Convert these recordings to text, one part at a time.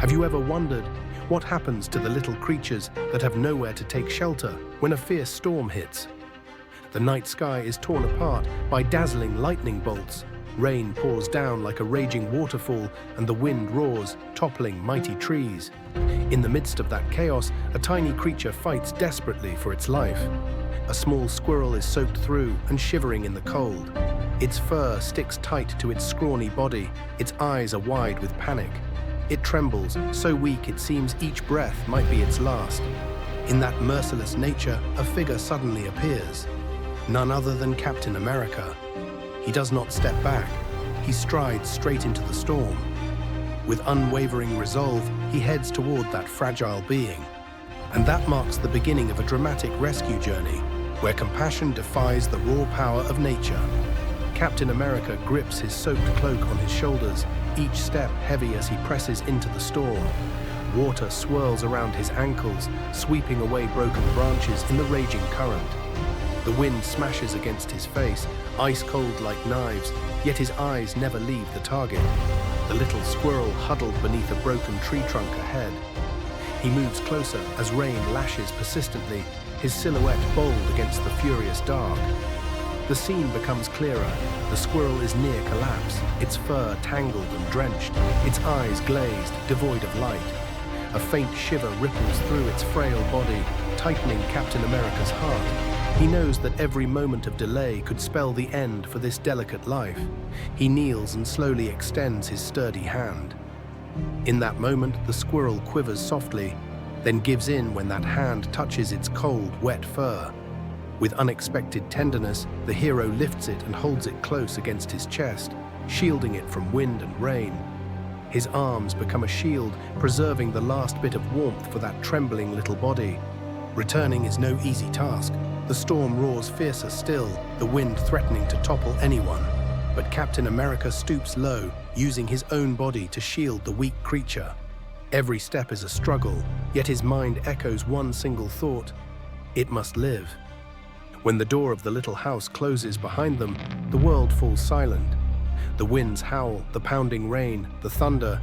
Have you ever wondered what happens to the little creatures that have nowhere to take shelter when a fierce storm hits? The night sky is torn apart by dazzling lightning bolts. Rain pours down like a raging waterfall, and the wind roars, toppling mighty trees. In the midst of that chaos, a tiny creature fights desperately for its life. A small squirrel is soaked through and shivering in the cold. Its fur sticks tight to its scrawny body. Its eyes are wide with panic. It trembles, so weak it seems each breath might be its last. In that merciless nature, a figure suddenly appears. None other than Captain America. He does not step back. He strides straight into the storm. With unwavering resolve, he heads toward that fragile being. And that marks the beginning of a dramatic rescue journey, where compassion defies the raw power of nature. Captain America grips his soaked cloak on his shoulders, each step heavy as he presses into the storm. Water swirls around his ankles, sweeping away broken branches in the raging current. The wind smashes against his face, ice cold like knives, yet his eyes never leave the target. The little squirrel huddled beneath a broken tree trunk ahead. He moves closer as rain lashes persistently, his silhouette bold against the furious dark. The scene becomes clearer. The squirrel is near collapse, its fur tangled and drenched, its eyes glazed, devoid of light. A faint shiver ripples through its frail body, tightening Captain America's heart. He knows that every moment of delay could spell the end for this delicate life. He kneels and slowly extends his sturdy hand. In that moment, the squirrel quivers softly, then gives in when that hand touches its cold, wet fur. With unexpected tenderness, the hero lifts it and holds it close against his chest, shielding it from wind and rain. His arms become a shield, preserving the last bit of warmth for that trembling little body. Returning is no easy task. The storm roars fiercer still, the wind threatening to topple anyone. But Captain America stoops low, using his own body to shield the weak creature. Every step is a struggle, yet his mind echoes one single thought: it must live. When the door of the little house closes behind them, the world falls silent. The winds howl, the pounding rain, the thunder,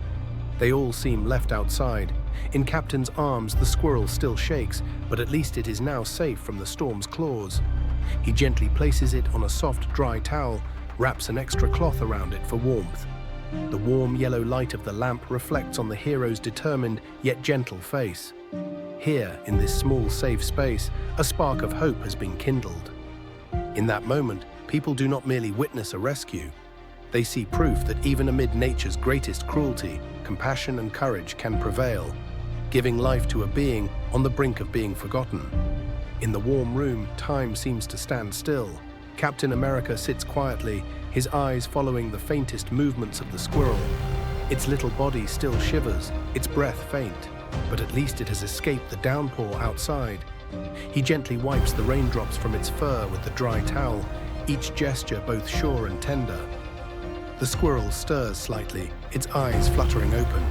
they all seem left outside. In Captain's arms, the squirrel still shakes, but at least it is now safe from the storm's claws. He gently places it on a soft, dry towel, wraps an extra cloth around it for warmth. The warm yellow light of the lamp reflects on the hero's determined yet gentle face. Here, in this small, safe space, a spark of hope has been kindled. In that moment, people do not merely witness a rescue. They see proof that even amid nature's greatest cruelty, compassion and courage can prevail, giving life to a being on the brink of being forgotten. In the warm room, time seems to stand still. Captain America sits quietly, his eyes following the faintest movements of the squirrel. Its little body still shivers, its breath faint, but at least it has escaped the downpour outside. He gently wipes the raindrops from its fur with the dry towel, each gesture both sure and tender. The squirrel stirs slightly, its eyes fluttering open.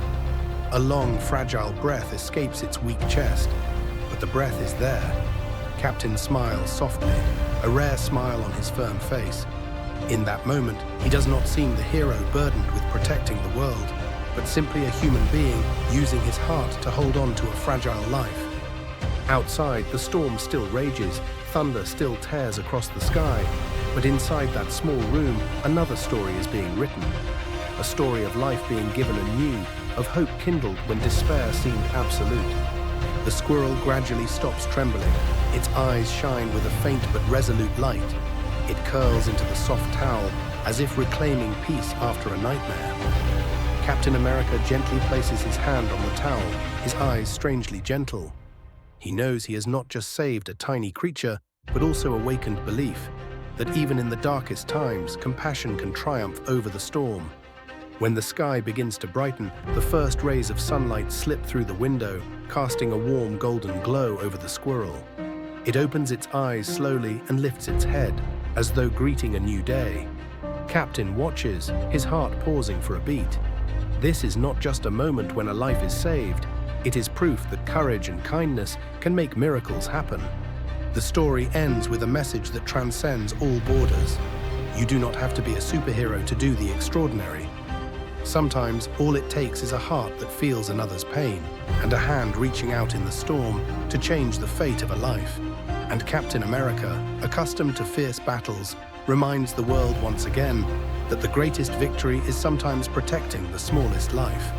A long, fragile breath escapes its weak chest, but the breath is there. Captain smiles softly, a rare smile on his firm face. In that moment, he does not seem the hero burdened with protecting the world, but simply a human being using his heart to hold on to a fragile life. Outside, the storm still rages, thunder still tears across the sky, but inside that small room, another story is being written. A story of life being given anew, of hope kindled when despair seemed absolute. The squirrel gradually stops trembling. Its eyes shine with a faint but resolute light. It curls into the soft towel, as if reclaiming peace after a nightmare. Captain America gently places his hand on the towel, his eyes strangely gentle. He knows he has not just saved a tiny creature, but also awakened belief that even in the darkest times, compassion can triumph over the storm. When the sky begins to brighten, the first rays of sunlight slip through the window, casting a warm golden glow over the squirrel. It opens its eyes slowly and lifts its head, as though greeting a new day. Captain watches, his heart pausing for a beat. This is not just a moment when a life is saved. It is proof that courage and kindness can make miracles happen. The story ends with a message that transcends all borders. You do not have to be a superhero to do the extraordinary. Sometimes all it takes is a heart that feels another's pain and a hand reaching out in the storm to change the fate of a life. And Captain America, accustomed to fierce battles, reminds the world once again that the greatest victory is sometimes protecting the smallest life.